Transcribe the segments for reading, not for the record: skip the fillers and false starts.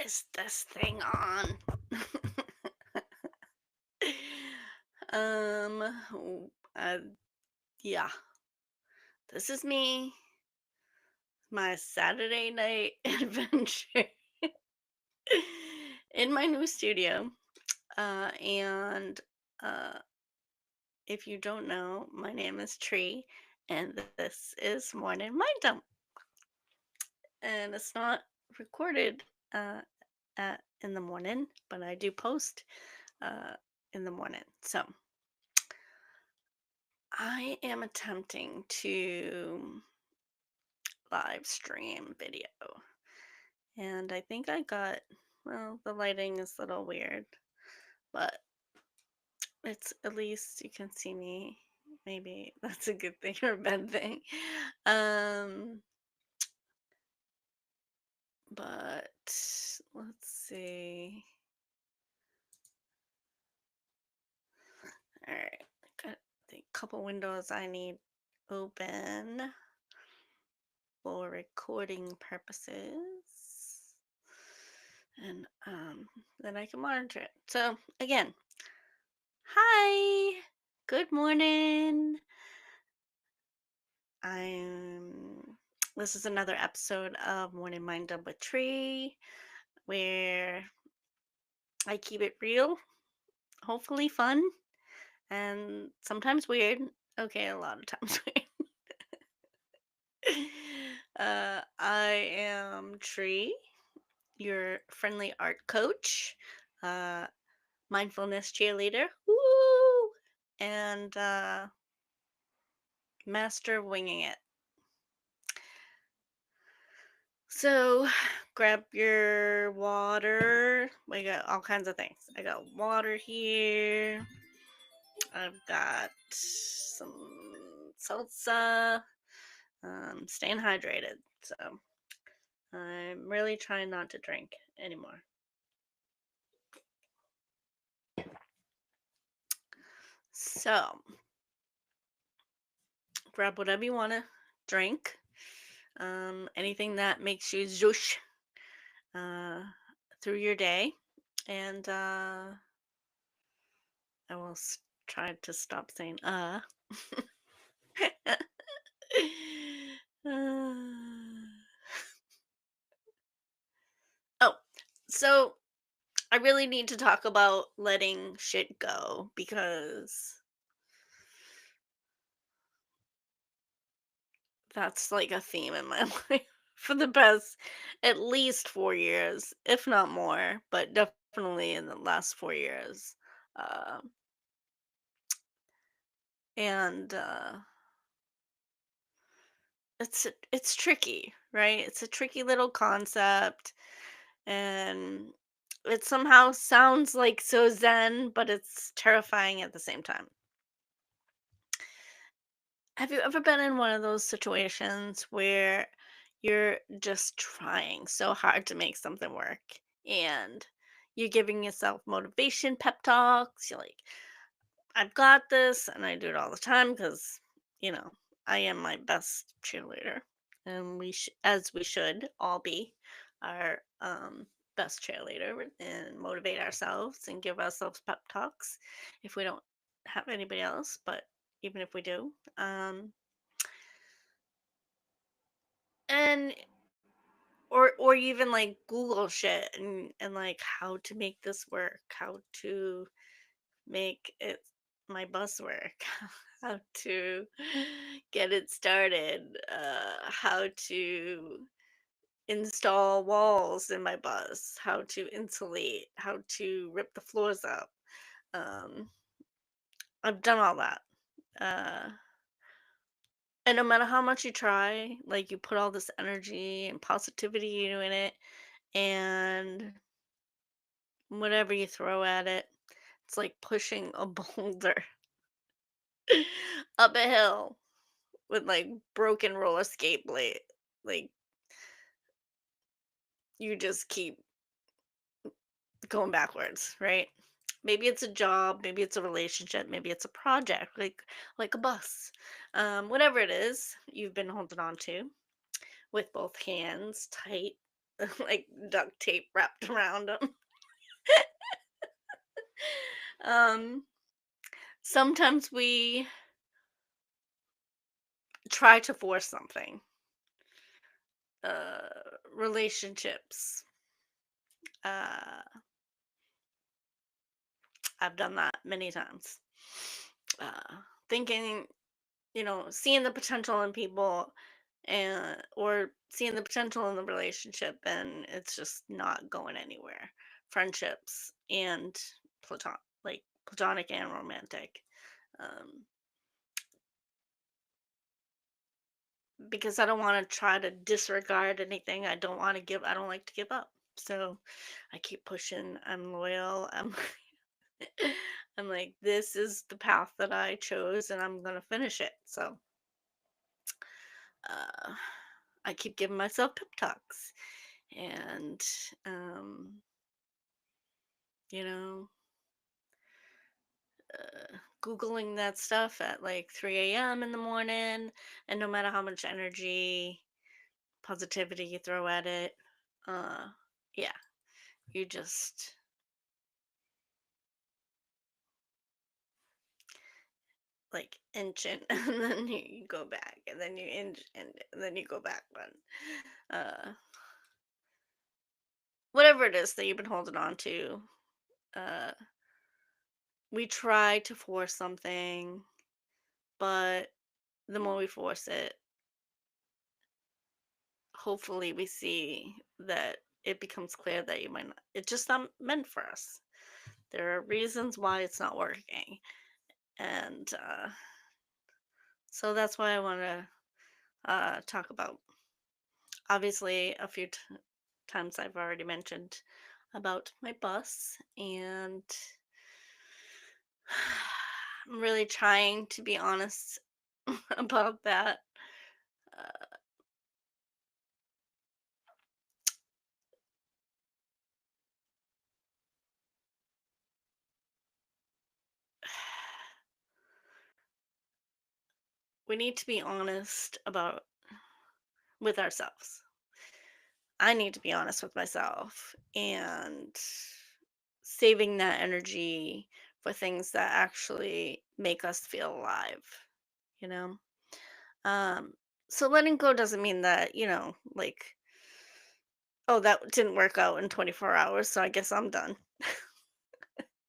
Is this thing on? W yeah, this is me, my Saturday night adventure in my new studio, and, uh, if you don't know, my name is Tree, and this is Morning Mind Dump, and it's not recorded, uh, in the morning, but I do post, uh, in the morning, so I am attempting to live stream video. And I think I got, well, the lighting is a little weird, but it's at least you can see me. Maybe that's a good thing or a bad thing. Um, but let's see. All right, got the couple windows I need open for recording purposes. And then I can monitor it. So again, hi, good morning. I'm. This is another episode of Morning Mind Up with Tree, where I keep it real, hopefully fun, and sometimes weird. Okay, a lot of times weird. I am Tree, your friendly art coach, uh, mindfulness cheerleader, woo, and master of winging it. So grab your water. We got all kinds of things. I got water here. I've got some salsa. Staying hydrated. So I'm really trying not to drink anymore. So grab whatever you want to drink. Anything that makes you zhoosh uh, through your day. And I will try to stop saying oh, so I really need to talk about letting shit go because that's like a theme in my life for the past at least 4 years, if not more, but definitely in the last 4 years. Uh, and it's tricky, right? It's a tricky little concept, and it somehow sounds like so zen, but it's terrifying at the same time. Have you ever been in one of those situations where you're just trying so hard to make something work and you're giving yourself motivation pep talks? You're like, I've got this, and I do it all the time because, you know, I am my best cheerleader, and as we should all be our best cheerleader and motivate ourselves and give ourselves pep talks if we don't have anybody else, but even if we do. And or even like Google shit and like how to make this work, how to make it my bus work, how to get it started, how to install walls in my bus, how to insulate, how to rip the floors up. Um, I've done all that. Uh, and no matter how much you try, like you put all this energy and positivity in it, and whatever you throw at it, it's like pushing a boulder up a hill with like broken roller skate blade. Like you just keep going backwards, right? Maybe it's a job, maybe it's a relationship, maybe it's a project, like a bus. Whatever it is you've been holding on to with both hands tight, like duct tape wrapped around them. Um, Sometimes we try to force something. Uh, Relationships. Uh, I've done that many times. Thinking, seeing the potential in people, and or seeing the potential in the relationship, and it's just not going anywhere. Friendships and platonic and romantic. Um, because I don't want to try to disregard anything. I don't like to give up. So I keep pushing. I'm loyal. I'm like, this is the path that I chose and I'm gonna finish it. So uh I keep giving myself pep talks, and um, you know, Googling that stuff at like 3 a.m. in the morning, and no matter how much energy, positivity you throw at it, uh, yeah, you just like inch in, and then you go back, and then you inch, and then you go back. But whatever it is that you've been holding on to, uh, we try to force something, but the more we force it, hopefully we see that it becomes clear that it's just not meant for us. There are reasons why it's not working. And so that's why I want to talk about, obviously, times I've already mentioned about my bus, and I'm really trying to be honest about that. Uh, we need to be honest about with ourselves. I need to be honest with myself and saving that energy for things that actually make us feel alive, you know? Um, so letting go doesn't mean that, like, oh, that didn't work out in 24 hours, so I guess I'm done.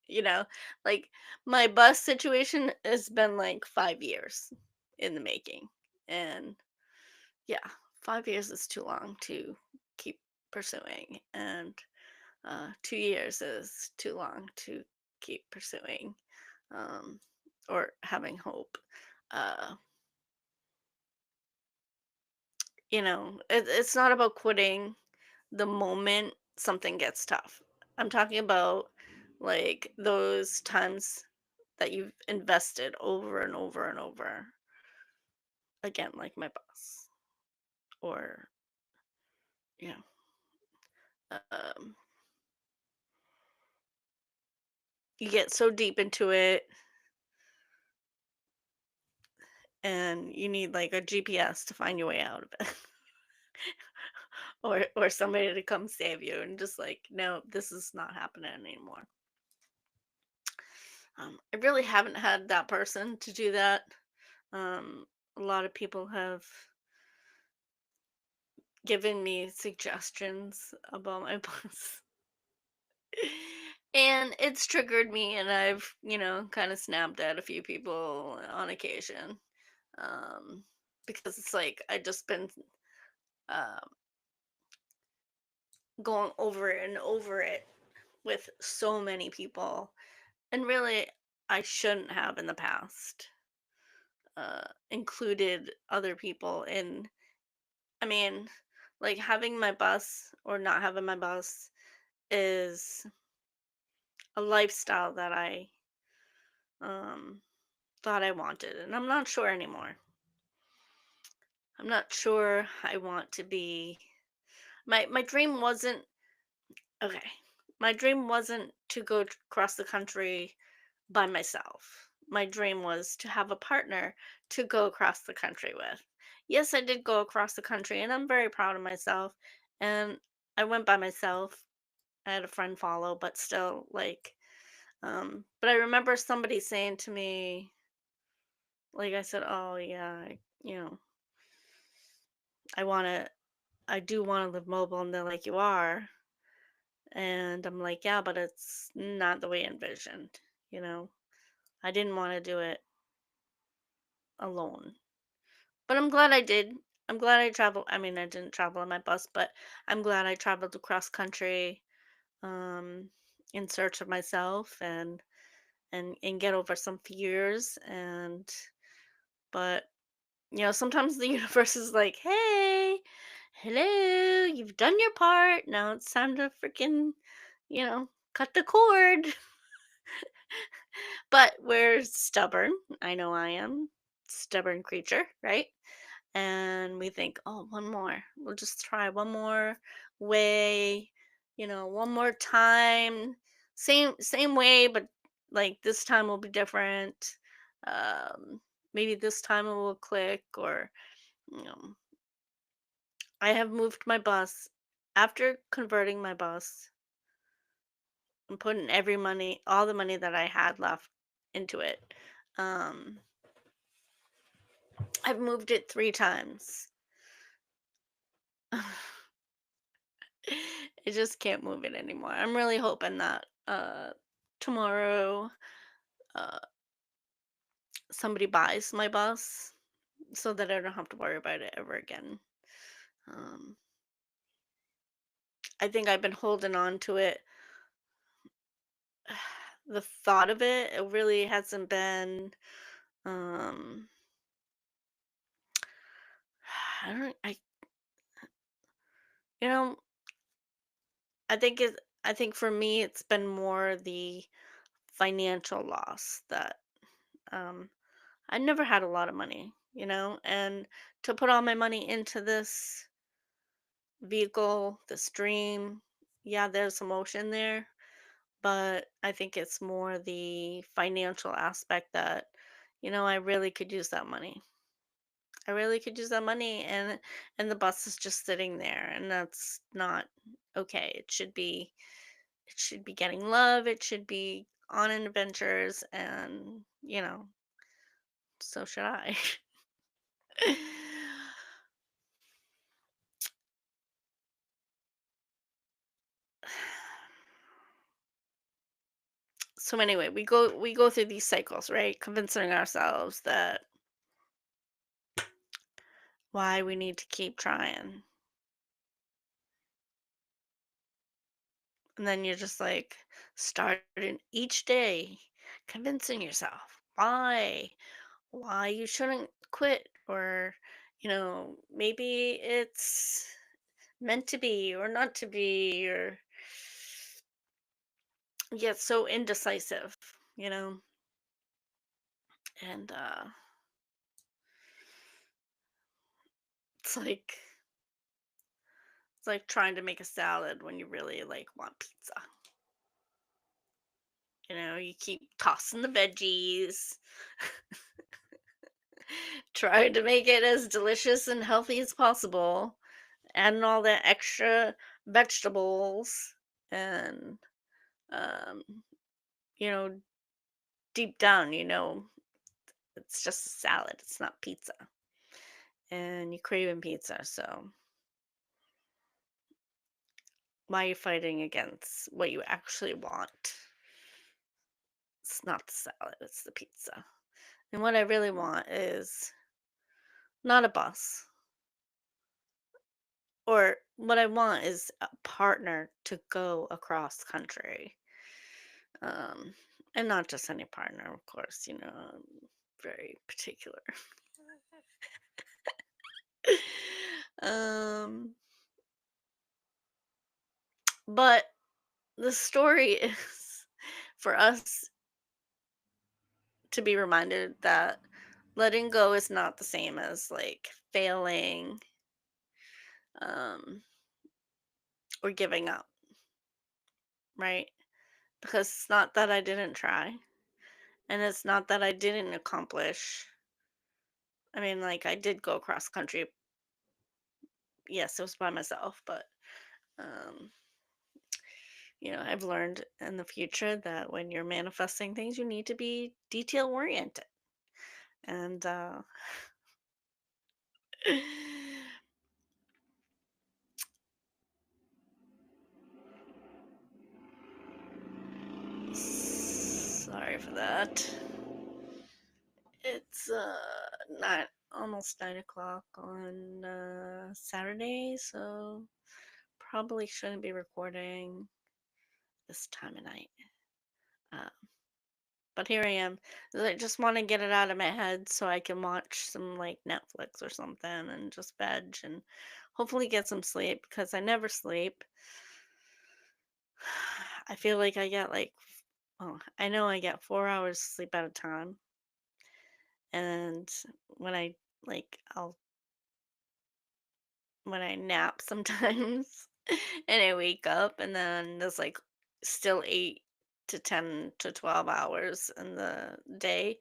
You know, like my bus situation has been like 5 years in the making. And yeah, 5 years is too long to keep pursuing. And 2 years is too long to keep pursuing, um, or having hope. Uh, it's not about quitting the moment something gets tough. I'm talking about like those times that you've invested over and over and over again, like my boss, or you know, um, you get so deep into it, and you need like a GPS to find your way out of it. Or somebody to come save you, and just like, no, this is not happening anymore. I really haven't had that person to do that. um, a lot of people have given me suggestions about my boss, and it's triggered me, and I've kind of snapped at a few people on occasion, um, because it's like I just been uh, going over and over it with so many people. And really, I shouldn't have in the past included other people in. I mean, like having my bus or not having my bus is a lifestyle that I um, thought I wanted, and I'm not sure anymore. I'm not sure I want to be. My dream wasn't okay. My dream wasn't to go across the country by myself. My dream was to have a partner to go across the country with. Yes, I did go across the country, and I'm very proud of myself. And I went by myself. I had a friend follow, but still, like, but I remember somebody saying to me, like, I said, "Oh yeah, I want to, I do want to live mobile," and they're like, "You are," and I'm like, "Yeah, but it's not the way I envisioned. You know, I didn't want to do it alone, but I'm glad I did. I'm glad I traveled. I mean, I didn't travel on my bus, but I'm glad I traveled across country, um, in search of myself and get over some fears and but sometimes the universe is like, "Hey, hello, you've done your part. Now it's time to freaking, cut the cord." But we're stubborn. I know I am. Stubborn creature, right? And we think, "Oh, one more. We'll just try one more way, one more time. Same way, but like this time will be different. Maybe this time it will click or you know, I have moved my bus after converting my bus and putting all the money that I had left into it. Um, I've moved it 3 times. I just can't move it anymore. I'm really hoping that tomorrow uh, somebody buys my bus so that I don't have to worry about it ever again. Um, I think I've been holding on to it. The thought of it really hasn't been. Um, I don't. You know, I think for me it's been more the financial loss that um I never had a lot of money, and to put all my money into this vehicle, this dream, yeah, there's emotion there, but I think it's more the financial aspect that, I really could use that money. I really could use that money and the bus is just sitting there and that's not okay. It should be getting love, it should be on adventures, and, so should I. So anyway, we go through these cycles, right? Convincing ourselves that why we need to keep trying. And then you're just like starting each day convincing yourself why you shouldn't quit or maybe it's meant to be or not to be or yet so indecisive, you know? And it's like it's like trying to make a salad when you really like want pizza. You keep tossing the veggies, trying to make it as delicious and healthy as possible, adding all the extra vegetables and um you know deep down it's just a salad, it's not pizza, and you're craving pizza, so why are you fighting against what you actually want? It's not the salad, it's the pizza. And what I really want is not a bus. Or what I want is a partner to go across country. Um, and not just any partner, of course, I'm very particular. um, but the story is for us to be reminded that letting go is not the same as like failing um or giving up, right? Because it's not that I didn't try and it's not that I didn't accomplish. I mean, like I did go across country. Yes, it was by myself, but Um, I've learned in the future that when you're manifesting things, you need to be detail oriented. And sorry for that. It's not almost 9 o'clock on Saturday, so probably shouldn't be recording this time of night. Uh, but here I am. I just want to get it out of my head so I can watch some like Netflix or something and just veg and hopefully get some sleep because I never sleep. I feel like I get like, oh, I know I get 4 hours sleep at a time. And when I like, when I nap sometimes and I wake up and then there's like still 8 to 10 to 12 hours in the day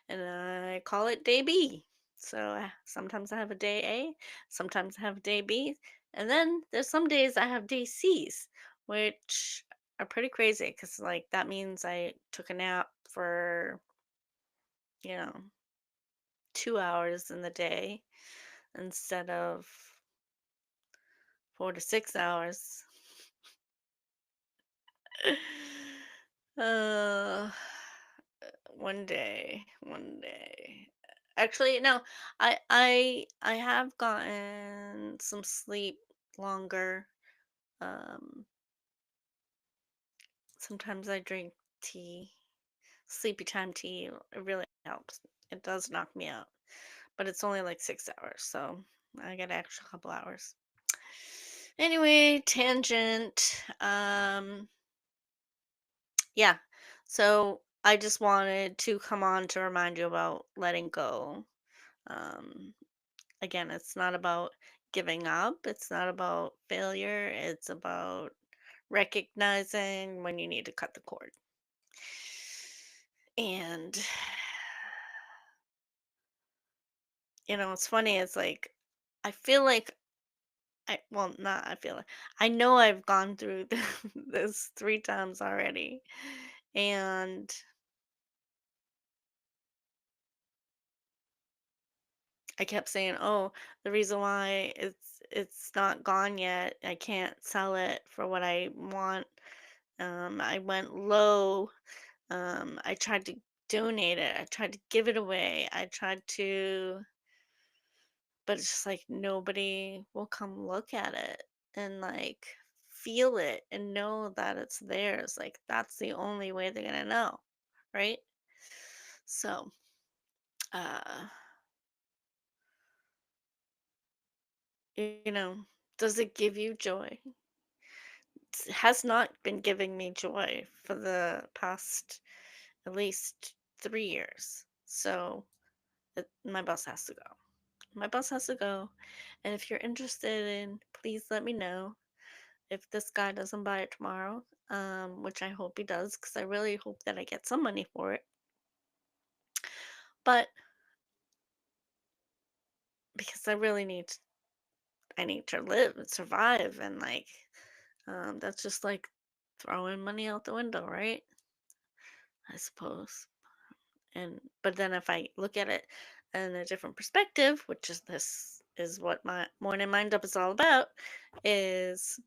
and I call it day B. So sometimes I have a day A, sometimes I have day B, and then there's some days I have day C's, which are pretty crazy because like that means I took a nap for, you know, 2 hours in the day instead of 4 to 6 hours. Uh, one day. Actually, no. I have gotten some sleep longer. Um, Sometimes I drink tea, sleepy time tea. It really helps. It does knock me out, but it's only like 6 hours, so I get an extra couple hours. Anyway, tangent. Yeah. So I just wanted to come on to remind you about letting go. Um, Again, it's not about giving up, it's not about failure, it's about recognizing when you need to cut the cord. And, it's funny, it's like, I feel like well, not I feel like, I know I've gone through this 3 times already. And I kept saying, "Oh, the reason why it's not gone yet, I can't sell it for what I want. I went low. I tried to donate it. I tried to give it away. I tried to, but it's just like nobody will come look at it and like feel it and know that it's theirs. Like that's the only way they're gonna know, right? So, uh, you know, does it give you joy? Has not been giving me joy for the past at least 3 years. So my bus has to go. My bus has to go. And if you're interested in, please let me know if this guy doesn't buy it tomorrow, which I hope he does because I really hope that I get some money for it. But because I need to live and survive, and like that's just like throwing money out the window, right? I suppose. And but then if I look at it in a different perspective, which is this is what my morning mind up is all about, is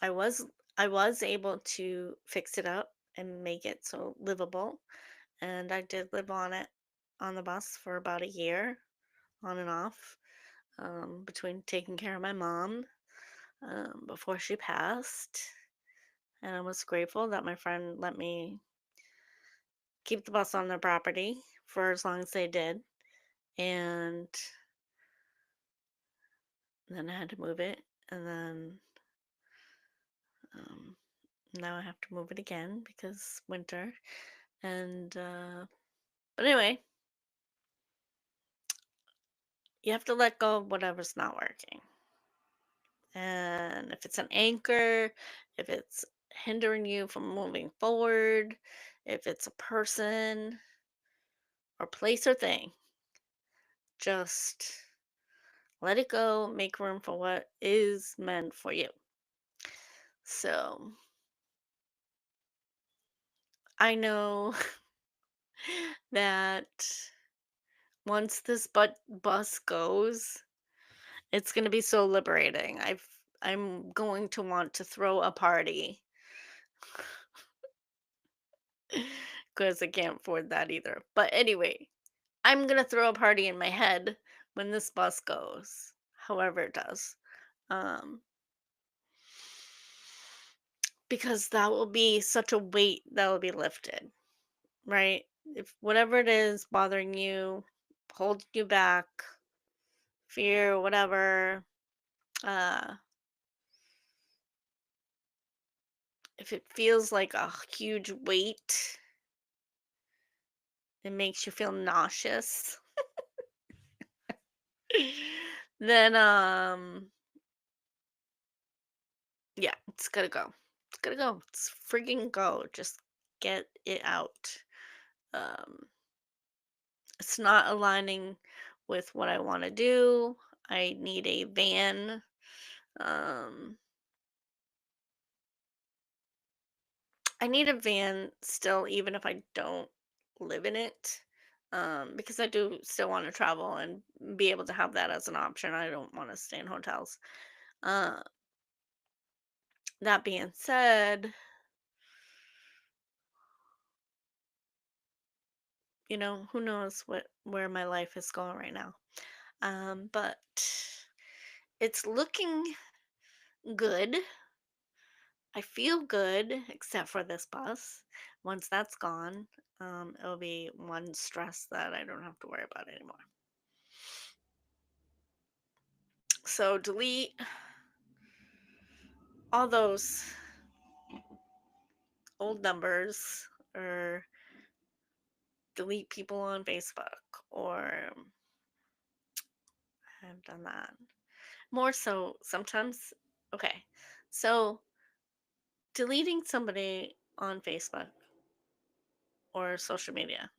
I was I was able to fix it up and make it so livable, and I did live on it on the bus for about a year, on and off, between taking care of my mom before she passed, and I was grateful that my friend let me keep the bus on their property for as long as they did. And then I had to move it, and then um, now I have to move it again because winter. And but anyway, you have to let go of whatever's not working. And if it's an anchor, if it's hindering you from moving forward, if it's a person or place or thing, just Let it go, make room for what is meant for you. So I know that once this bus goes, it's gonna be so liberating. I'm going to want to throw a party because I can't afford that either. But anyway, I'm gonna throw a party in my head when this bus goes, however it does. Um, because that will be such a weight that will be lifted, right? If whatever it is bothering you, holding you back, fear, whatever, uh, if it feels like a huge weight, it makes you feel nauseous, then yeah, it's gotta go. It's gotta go. It's freaking go. Just get it out. Um, it's not aligning with what I want to do. I need a van. Um, I need a van still, even if I don't live in it. Because I do still want to travel and be able to have that as an option. I don't want to stay in hotels. Uh, that being said, who knows where my life is going right now. But it's looking good. I feel good, except for this bus. Once that's gone, it'll be one stress that I don't have to worry about anymore. So delete all those old numbers, or delete people on Facebook, or I've done that. More so sometimes, okay. So deleting somebody on Facebook or social media,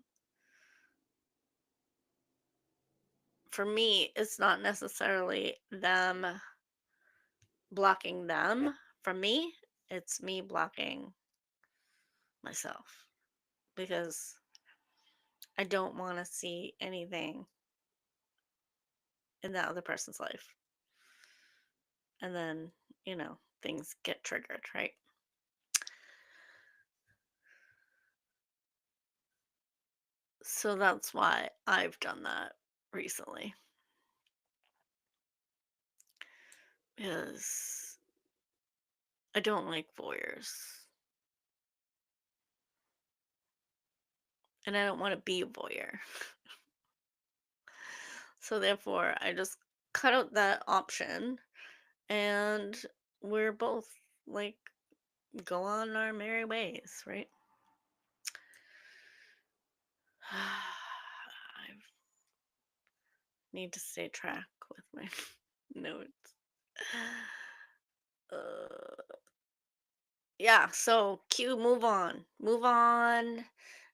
for me, it's not necessarily them blocking them. For me, it's me blocking myself because I don't want to see anything in that other person's life. And then, things get triggered, right? So that's why I've done that recently, is I don't like voyeurs, and I don't want to be a voyeur. So therefore, I just cut out that option, and we're both like go on our merry ways, right? I need to stay track with my notes. Uh, yeah, so cue move on. Move on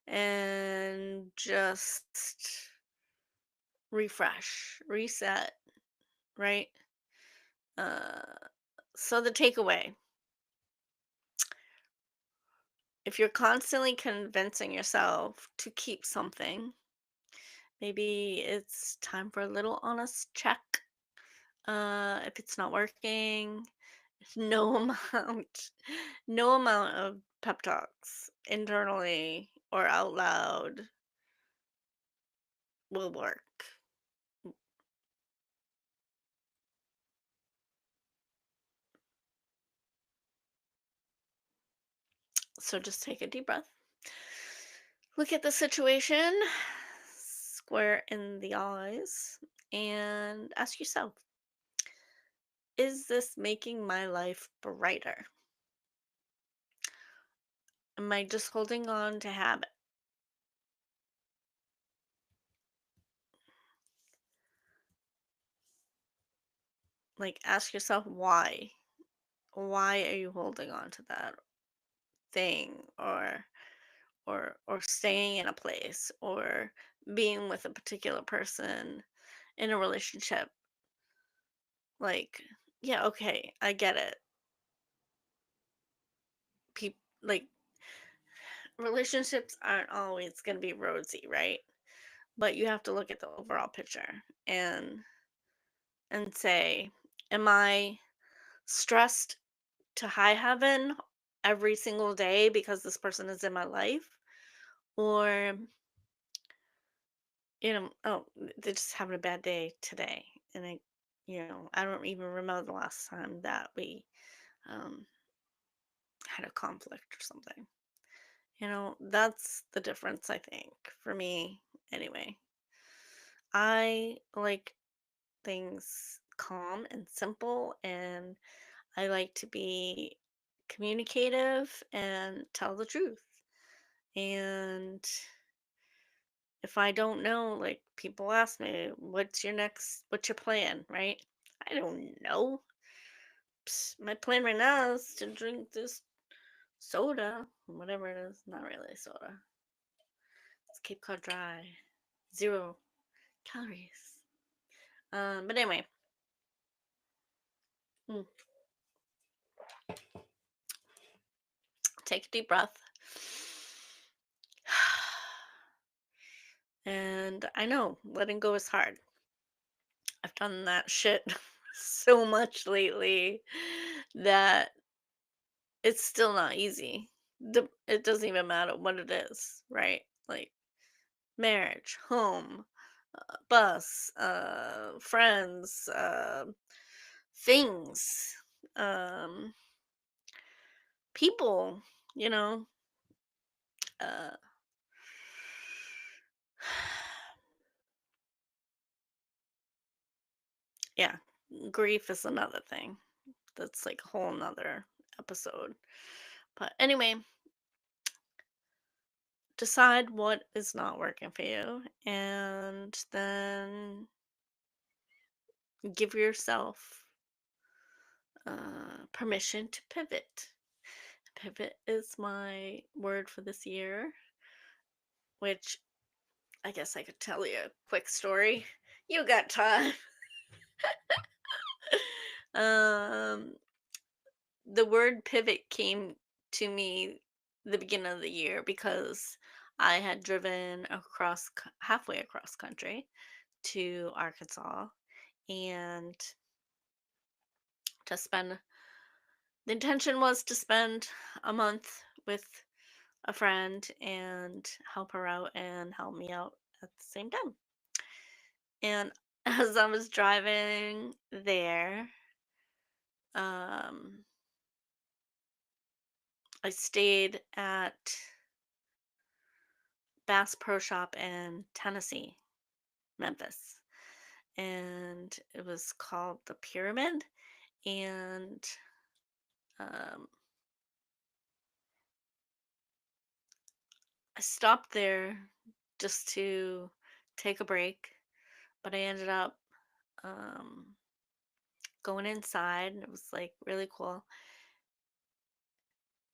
and just refresh, reset, right? Uh, so the takeaway, if you're constantly convincing yourself to keep something, maybe it's time for a little honest check. If it's not working, no amount, no amount of pep talks internally or out loud will work. So just take a deep breath. Look at the situation square in the eyes and ask yourself, is this making my life brighter? Am I just holding on to habit? Like, ask yourself why. Why are you holding on to that thing, or staying in a place, or being with a particular person in a relationship? Like, yeah, okay, I get it. Like, relationships aren't always going to be rosy, right? But you have to look at the overall picture and say, am I stressed to high heaven every single day because this person is in my life? Or, oh, they're just having a bad day today. And I don't even remember the last time that we um, had a conflict or something. That's the difference, I think, for me, anyway. I like things calm and simple, and I like to be communicative and tell the truth. And if I don't know, like people ask me, what's your plan, right? I don't know. My plan right now is to drink this soda, whatever it is. Not really soda. It's Cape Cod Dry, 0 calories. But anyway, mm, take a deep breath. And I know letting go is hard. I've done that shit so much lately that it's still not easy. It doesn't even matter what it is, right? Like marriage, home, bus, friends, things, um, people, you know. Uh, yeah, grief is another thing. That's like a whole nother episode. But anyway, decide what is not working for you and then give yourself permission to pivot. Pivot is my word for this year, which I guess I could tell you a quick story. You got time. um, the word pivot came to me the beginning of the year because I had driven halfway across country to Arkansas and to spend the intention was to spend a month with a friend and help her out and help me out at the same time. And as I was driving there, um, I stayed at Bass Pro Shop in Tennessee, Memphis. And it was called the Pyramid. And um, I stopped there just to take a break, but I ended up um, going inside, and it was like really cool.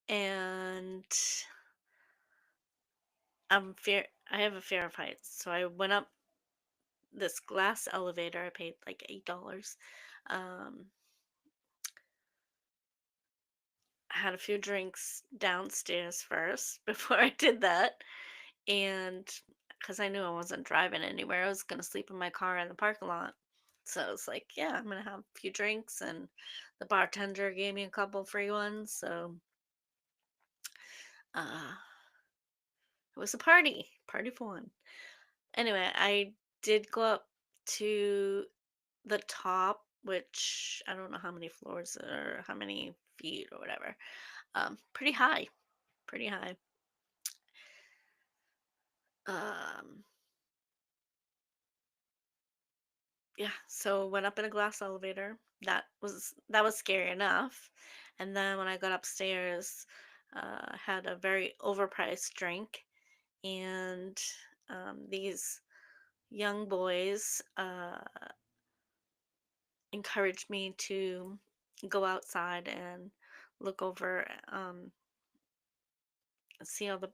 And I have a fear of heights, so I went up this glass elevator. I paid like $8. Um, I had a few drinks downstairs first before I did that, and because I knew I wasn't driving anywhere, I was gonna sleep in my car in the parking lot. So I was like, yeah, I'm gonna have a few drinks, and the bartender gave me a couple free ones, so uh, it was a party for one. Anyway, I did go up to the top, which I don't know how many floors or how many feet or whatever. Pretty high, pretty high. Um, yeah, so went up in a glass elevator. That was scary enough. And then when I got upstairs, had a very overpriced drink, and these young boys encouraged me to go outside and look over, see all the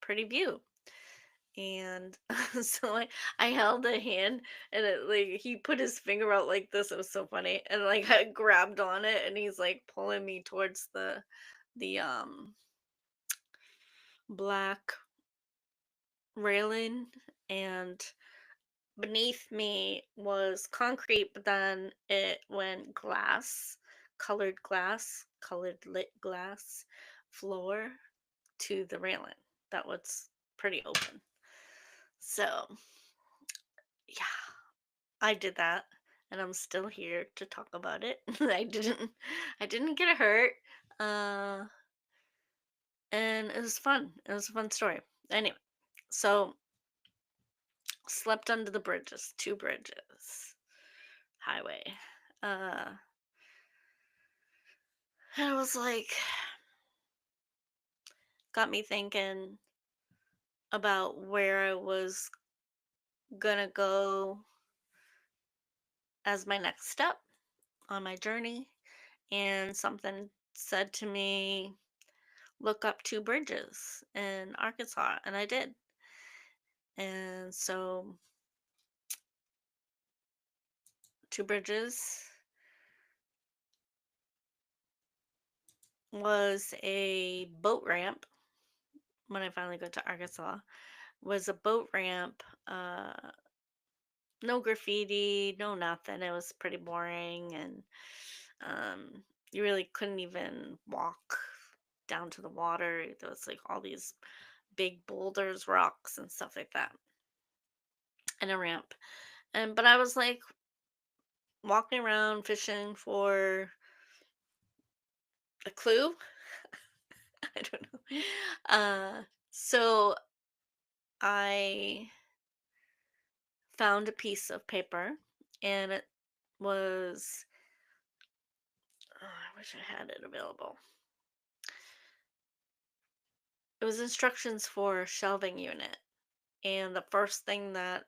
pretty view. And so I held a hand, and it like he put his finger out like this. It was so funny. And like I grabbed on it, and he's like pulling me towards the black railing, and beneath me was concrete, but then it went glass, colored lit glass floor to the railing that was pretty open. So, yeah, I did that, and I'm still here to talk about it. I didn't get hurt. Uh and it was fun. It was a fun story. Anyway, so slept under the bridges, two bridges, highway. Uh and it was like got me thinking about where I was gonna go as my next step on my journey, and something said to me, look up two bridges in Arkansas, and I did. And so, two bridges was a boat ramp when I finally got to Arkansas, was a boat ramp, no graffiti, no nothing. It was pretty boring, and um, you really couldn't even walk down to the water. There was like all these big boulders, rocks, and stuff like that, and a ramp. And but I was like walking around fishing for a clue. I don't know. So I found a piece of paper, and it was, oh, I wish I had it available. It was instructions for a shelving unit. And the first thing that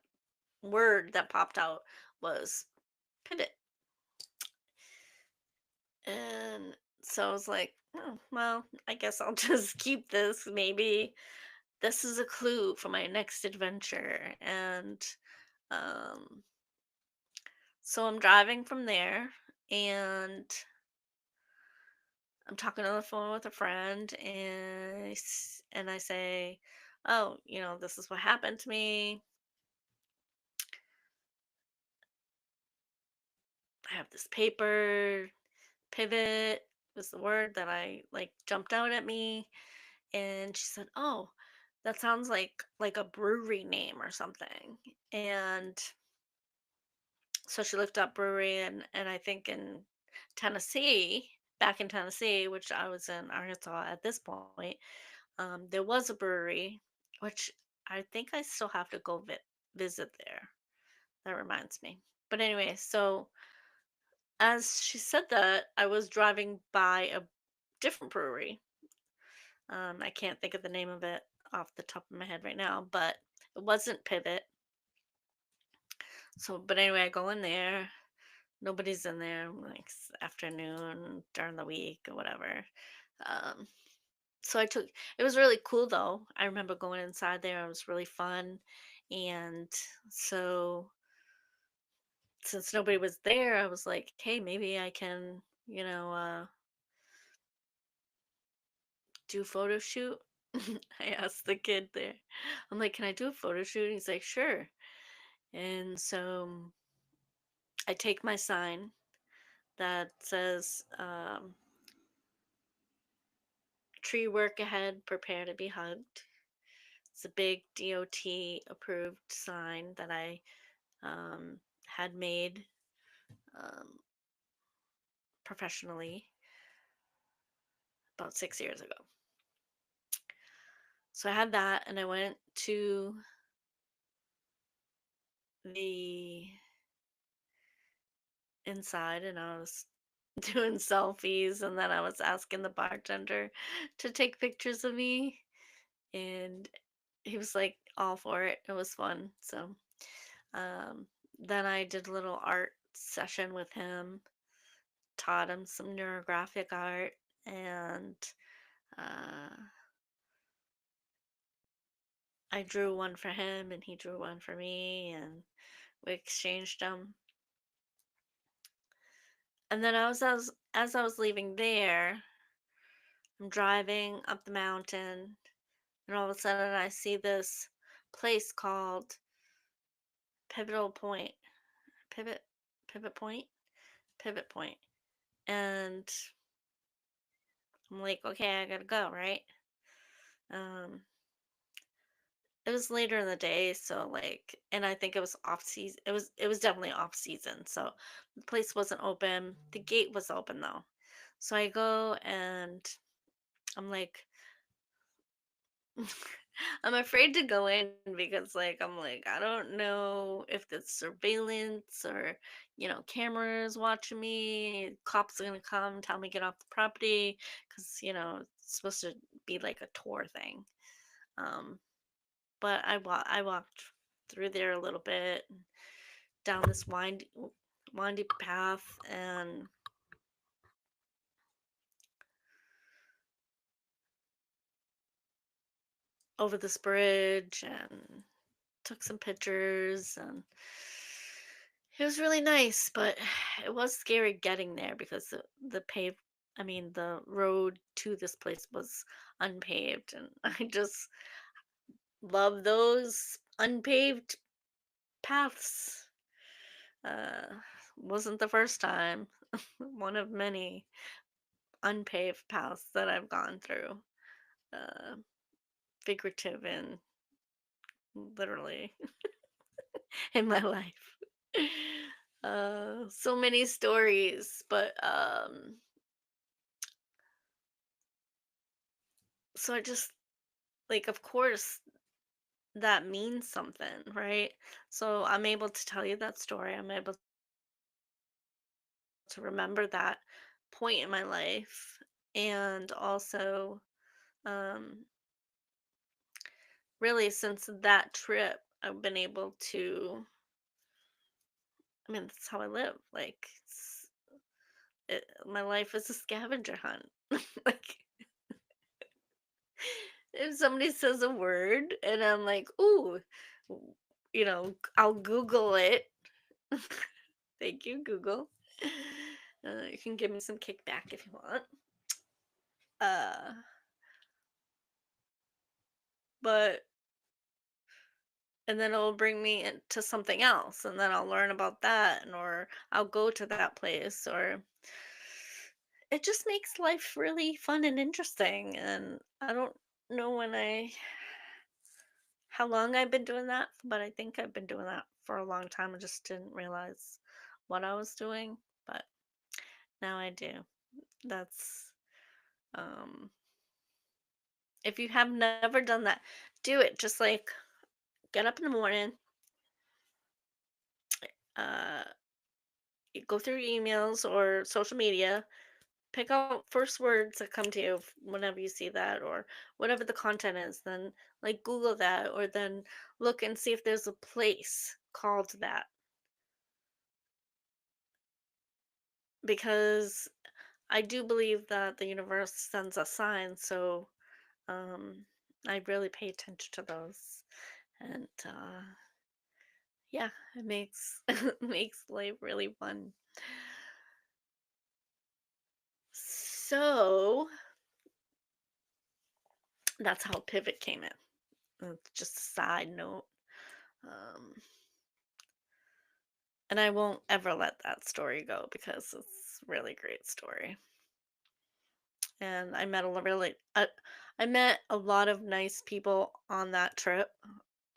word that popped out was pivot. And so I was like, oh, well, I guess I'll just keep this. Maybe this is a clue for my next adventure. And um, so I'm driving from there, and I'm talking on the phone with a friend, and and I say, "Oh, this is what happened to me. I have this paper. Pivot was the word that I like jumped out at me." And she said, "Oh, that sounds like a brewery name or something." And so she looked up brewery, and I think in Tennessee, back in Tennessee, which I was in Arkansas at this point, there was a brewery, which I think I still have to go visit there. That reminds me. But anyway, so as she said that, I was driving by a different brewery. I can't think of the name of it off the top of my head right now, but it wasn't Pivot. So, but anyway, I go in there. Nobody's in there, like afternoon during the week or whatever. Um, so it was really cool though. I remember going inside there. It was really fun. And so since nobody was there, I was like, hey, maybe I can, do a photo shoot. I asked the kid there. I'm like, can I do a photo shoot? And he's like, sure. And so I take my sign that says, tree work ahead, prepare to be hugged. It's a big DOT approved sign that I had made um, professionally about 6 years ago. So I had that, and I went to the inside, and I was doing selfies, and then I was asking the bartender to take pictures of me, and he was like all for it. It was fun. So um, then I did a little art session with him, taught him some neurographic art, and uh, I drew one for him and he drew one for me and we exchanged them. And then as I was leaving there, I'm driving up the mountain and all of a sudden I see this place called Pivotal Point. Pivot Pivot Point? Pivot Point. And I'm like, okay, I gotta go, right? Um, it was later in the day, so like, and I think it was off season. It was definitely off season, so the place wasn't open. The gate was open though, so I go and I'm like, I'm afraid to go in because like I'm like I don't know if it's surveillance or cameras watching me. Cops are gonna come tell me get off the property because it's supposed to be like a tour thing. Um, but I walked through there a little bit down this windy path and over this bridge and took some pictures and it was really nice, but it was scary getting there because the road to this place was unpaved and I just love those unpaved paths. Uh wasn't the first time. One of many unpaved paths that I've gone through. Uh Figurative and literally in my life. So many stories, but so I just like, of course, that means something, right? So I'm able to tell you that story. I'm able to remember that point in my life, and also, um, really, since that trip, I've been able to. I mean, that's how I live. Like, my life is a scavenger hunt. Like, if somebody says a word and I'm like, ooh, I'll Google it. Thank you, Google. You can give me some kickback if you want. Uh, but and then it'll bring me into something else, and then I'll learn about that, or I'll go to that place, or it just makes life really fun and interesting. And I don't know how long I've been doing that, but I think I've been doing that for a long time. I just didn't realize what I was doing, but now I do. That's um if you have never done that, do it. Just like get up in the morning, uh you go through your emails or social media, pick out first words that come to you whenever you see that or whatever the content is, then like Google that or then look and see if there's a place called that because I do believe that the universe sends us signs, so um, I really pay attention to those, and yeah, it makes makes life really fun. So that's how Pivot came in. Just a side note, um, and I won't ever let that story go because it's a really great story. And I met a lot of nice people on that trip,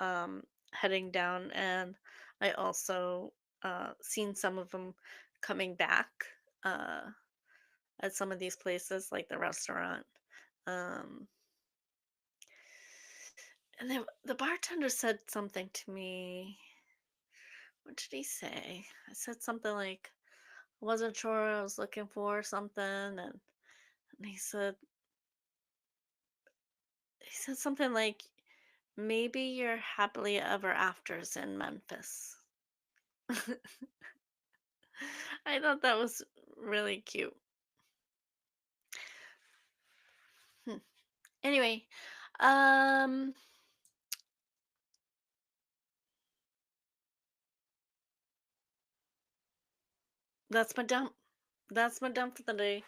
um, heading down, and I also seen some of them coming back uh, at some of these places, like the restaurant. Um, and the bartender said something to me. What did he say? I said something like, I wasn't sure I was looking for something, and he said something like, maybe your happily ever afters in Memphis. I thought that was really cute. Hmm. Anyway, um, That's my dump. That's my dump for the day.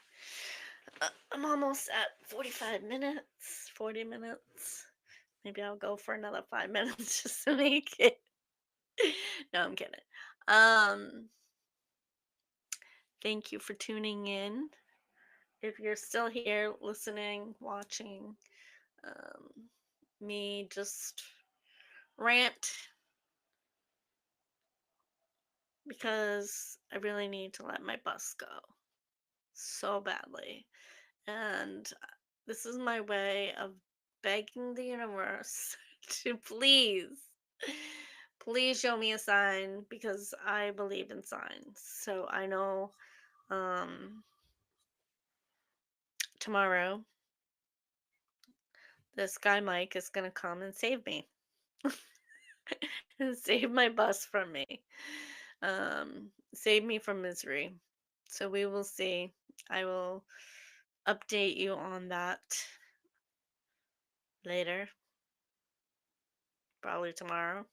I'm almost at 45 minutes, 40 minutes. Maybe I'll go for another 5 minutes just to make it. No, I'm kidding. Um, thank you for tuning in. If you're still here listening, watching, um, me just rant because I really need to let my bus go so badly. And this is my way of begging the universe to please show me a sign because I believe in signs. So I know um, tomorrow this guy Mike is going to come and save me and save my bus from me. Save me from misery. So we will see. I will update you on that later, probably tomorrow.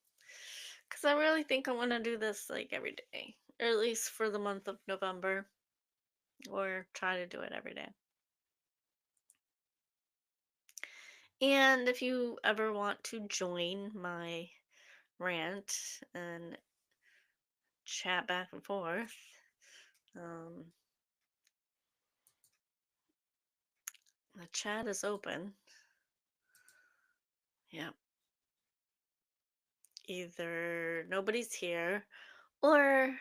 Because I really think I want to do this like every day, or at least for the month of November, or try to do it every day. And if you ever want to join my rant and chat back and forth, um, the chat is open. Yeah, either nobody's here or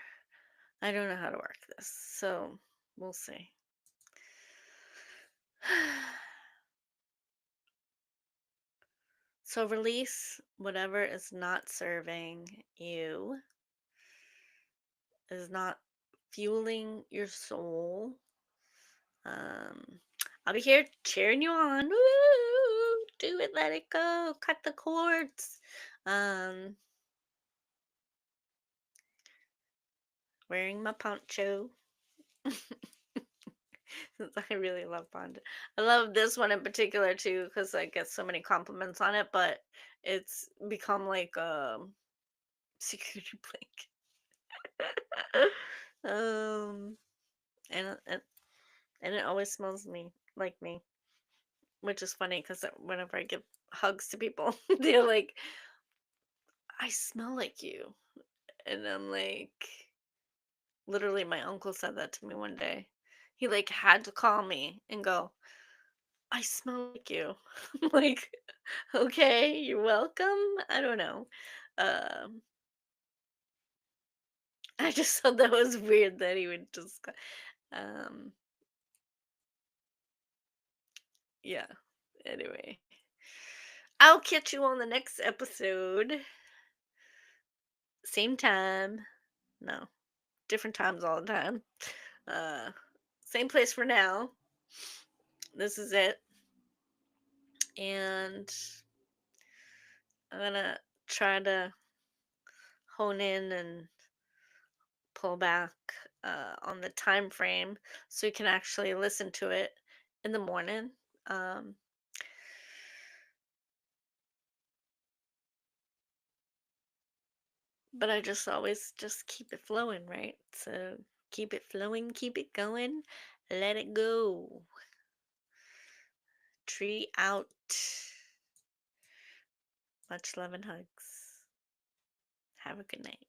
I don't know how to work this, so we'll see. So release whatever is not serving you, is not fueling your soul. Um, I'll be here cheering you on. Woo! Do it, let it go, cut the cords. Um, wearing my poncho. Since I really love poncho. I love this one in particular too because I get so many compliments on it, but it's become like a security blanket. um, and and it always smells me like me, which is funny because whenever I give hugs to people, they're like, "I smell like you," and I'm like, literally, my uncle said that to me one day. He like had to call me and go, "I smell like you." I'm like, "Okay, you're welcome." I don't know. Um, I just thought that was weird that he would just, um, yeah. Anyway, I'll catch you on the next episode. Same time. No, different times all the time. Uh, same place for now. This is it. And I'm gonna try to hone in and pull back on the time frame so you can actually listen to it in the morning. Um, but I just always just keep it flowing, right? So keep it flowing, keep it going, let it go. Tree out. Much love and hugs. Have a good night.